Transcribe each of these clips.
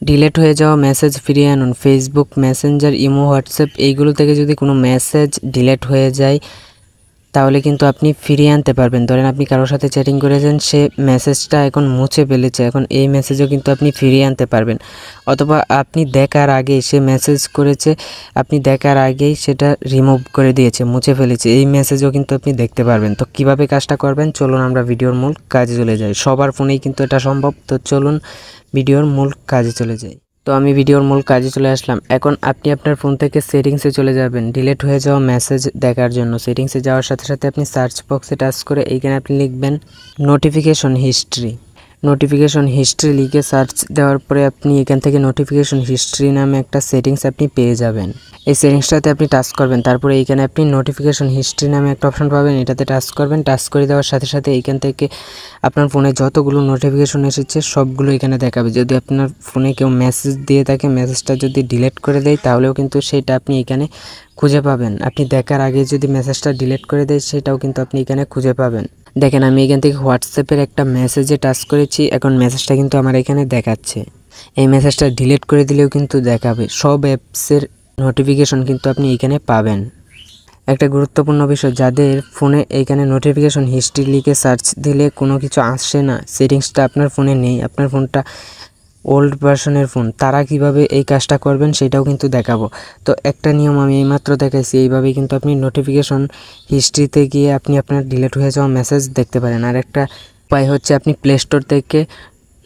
Delete হয়ে যাওয়া message ফিরিয়ে আনুন। ফেসবুক, মেসেঞ্জার, ইমো, হোয়াটসঅ্যাপ এইগুলো থেকে যদি কোনো মেসেজ ডিলেট হয়ে যায় তাহলে কিন্তু আপনি ফিরিয়ে আনতে পারবেন। ধরেন আপনি কারোর সাথে চ্যাটিং করেছেন, সে মেসেজটা এখন মুছে ফেলেছে, এখন এই মেসেজও কিন্তু আপনি ফিরিয়ে আনতে পারবেন। অথবা আপনি দেখার আগেই সে মেসেজ করেছে, আপনি দেখার আগেই সেটা রিমুভ করে দিয়েছে, মুছে ফেলেছে, এই মেসেজও কিন্তু আপনি দেখতে পারবেন। তো কিভাবে কাজটা করবেন চলুন আমরা ভিডিওর মূল কাজে চলে যাই। সবার ফোনেই কিন্তু এটা সম্ভব। তো চলুন ভিডিওর মূল কাজে চলে যাই। তো আমি ভিডিওর মূল কাজে চলে আসলাম। এখন আপনি আপনার ফোন থেকে সেটিংসে চলে যাবেন ডিলিট হয়ে যাওয়া মেসেজ দেখার জন্য। সেটিংসে যাওয়ার সাথে সাথে আপনি সার্চ বক্সে টাচ করে এইখানে আপনি লিখবেন নোটিফিকেশন হিস্ট্রি। নোটিফিকেশন হিস্ট্রি লিখে সার্চ দেওয়ার পরে আপনি এখান থেকে নোটিফিকেশন হিস্ট্রি নামে একটা সেটিংস আপনি পেয়ে যাবেন। এই সেটিংসটাতে আপনি টাচ করবেন, তারপরে এইখানে আপনি নোটিফিকেশন হিস্ট্রি নামে একটা অপশন পাবেন, এটাতে টাচ করবেন। টাচ করে দেওয়ার সাথে সাথে এইখান থেকে আপনার ফোনে যতগুলো নোটিফিকেশন এসেছে সবগুলো এখানে দেখাবে। যদি আপনার ফোনে কেউ মেসেজ দিয়ে থাকে, মেসেজটা যদি ডিলিট করে দেয় তাহলেও কিন্তু সেটা আপনি এখানে খুঁজে পাবেন। আপনি দেখার আগে যদি মেসেজটা ডিলিট করে দেয় সেটাও কিন্তু আপনি এখানে খুঁজে পাবেন। দেখেন আমি এখান থেকে হোয়াটসঅ্যাপের একটা মেসেজে টাচ করেছি, এখন মেসেজটা কিন্তু আমার এখানে দেখাচ্ছে। এই মেসেজটা ডিলিট করে দিলেও কিন্তু দেখাবে। সব অ্যাপসের নোটিফিকেশন কিন্তু আপনি এখানে পাবেন। একটা গুরুত্বপূর্ণ বিষয়, যাদের ফোনে এইখানে নোটিফিকেশন হিস্ট্রি লিখে সার্চ দিলে কোনো কিছু আসে না, সেটিংসটা আপনার ফোনে নেই, আপনার ফোনটা ওল্ড ভার্সনের ফোন, তারা কিভাবে এই কাজটা করবেন সেটাও কিন্তু দেখাবো। তো একটা নিয়ম আমি এইমাত্র দেখাইছি, এইভাবেই কিন্তু আপনি নোটিফিকেশন হিস্ট্রিতে গিয়ে আপনি আপনার ডিলিট হয়ে যাওয়া মেসেজ দেখতে পারেন। আর একটা উপায় হচ্ছে আপনি প্লে স্টোর থেকে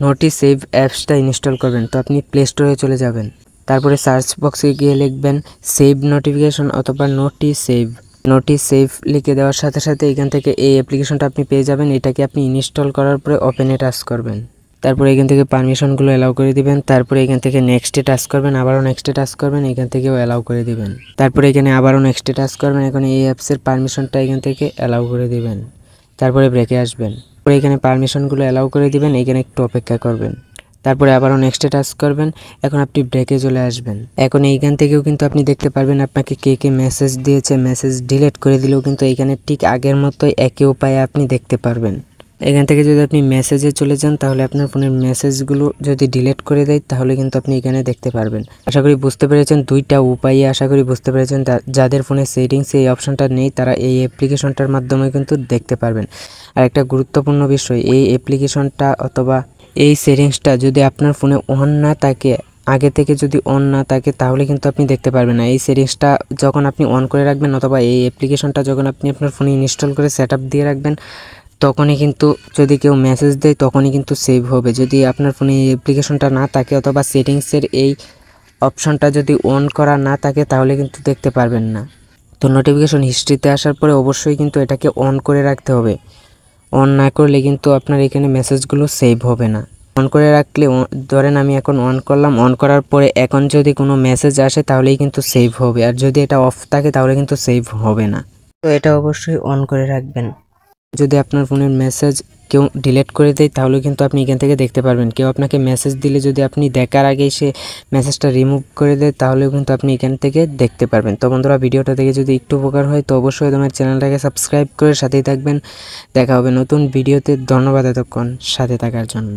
নোটি সেভ অ্যাপসটা ইনস্টল করবেন। তো আপনি প্লে স্টোরে চলে যাবেন, তারপরে সার্চ বক্সে গিয়ে লিখবেন সেভ নোটিফিকেশন অথবা নোটি সেভ। নোটি সেভ লিখে দেওয়ার সাথে সাথে এখান থেকে এই অ্যাপ্লিকেশনটা আপনি পেয়ে যাবেন। এটাকে আপনি ইনস্টল করার পরে ওপেনে টাচ করবেন, তারপরে এখান থেকে পারমিশনগুলো অ্যালাউ করে দিবেন। তারপরে এখান থেকে নেক্সটে টাচ করবেন, আবারও নেক্সটে টাচ করবেন, এখান থেকেও অ্যালাউ করে দিবেন। তারপরে এখানে আবারও নেক্সটে টাচ করবেন, এখন এই অ্যাপসের পারমিশনটা এখান থেকে অ্যালাউ করে দিবেন। তারপরে ব্রেকে আসবেন, তারপরে এখানে পারমিশনগুলো অ্যালাউ করে দিবেন, এখানে একটু অপেক্ষা করবেন। তারপরে আবারও নেক্সটে টাচ করবেন, এখন আপনি ব্রেকে চলে আসবেন। এখন এইখান থেকেও কিন্তু আপনি দেখতে পারবেন আপনাকে কে কে মেসেজ দিয়েছে। মেসেজ ডিলিট করে দিলেও কিন্তু এইখানে ঠিক আগের মতোই একই উপায়ে আপনি দেখতে পারবেন। এখান থেকে যদি আপনি মেসেজে চলে যান তাহলে আপনার ফোনের মেসেজগুলো যদি ডিলিট করে দেয় তাহলে কিন্তু আপনি এখানে দেখতে পারবেন। আশা করি বুঝতে পেরেছেন, দুইটা উপায়ে আশা করি বুঝতে পেরেছেন। যাদের ফোনে সেটিংসে এই অপশনটা নেই তারা এই অ্যাপ্লিকেশনটার মাধ্যমে কিন্তু দেখতে পারবেন। আর একটা গুরুত্বপূর্ণ বিষয়, এই অ্যাপ্লিকেশনটা অথবা এই সেটিংসটা যদি আপনার ফোনে অন না থাকে, আগে থেকে যদি অন না থাকে তাহলে কিন্তু আপনি দেখতে পারবেন না। এই সেটিংসটা যখন আপনি অন করে রাখবেন অথবা এই অ্যাপ্লিকেশনটা যখন আপনি আপনার ফোনে ইনস্টল করে সেট আপ দিয়ে রাখবেন, তখনই কিন্তু যদি কেউ মেসেজ দেয় তখনই কিন্তু সেভ হবে। যদি আপনার ফোনে এই অ্যাপ্লিকেশনটা না থাকে অথবা সেটিংসের এই অপশনটা যদি অন করা না থাকে তাহলে কিন্তু দেখতে পারবেন না। তো নোটিফিকেশন হিস্ট্রিতে আসার পরে অবশ্যই কিন্তু এটাকে অন করে রাখতে হবে। অন না করলে কিন্তু আপনার এখানে মেসেজগুলো সেভ হবে না। অন করে রাখলে, ধরেন আমি এখন অন করলাম, অন করার পরে এখন যদি কোনো মেসেজ আসে তাহলেই কিন্তু সেভ হবে, আর যদি এটা অফ থাকে তাহলে কিন্তু সেভ হবে না। তো এটা অবশ্যই অন করে রাখবেন। যদি আপনার ফোনের মেসেজ কেউ ডিলিট করে দেয় তাহলে কিন্তু আপনি এখান থেকে দেখতে পারবেন। কেউ আপনাকে মেসেজ দিলে যদি আপনি দেখার আগেই সে মেসেজটা রিমুভ করে দেয় তাহলেও কিন্তু আপনি এখান থেকে দেখতে পারবেন। তো বন্ধুরা, ভিডিওটা দেখে যদি একটু উপকার হয় তো অবশ্যই তোমার চ্যানেলটাকে সাবস্ক্রাইব করে সাথেই থাকবেন। দেখা হবে নতুন ভিডিওতে। ধন্যবাদ এতক্ষণ সাথে থাকার জন্য।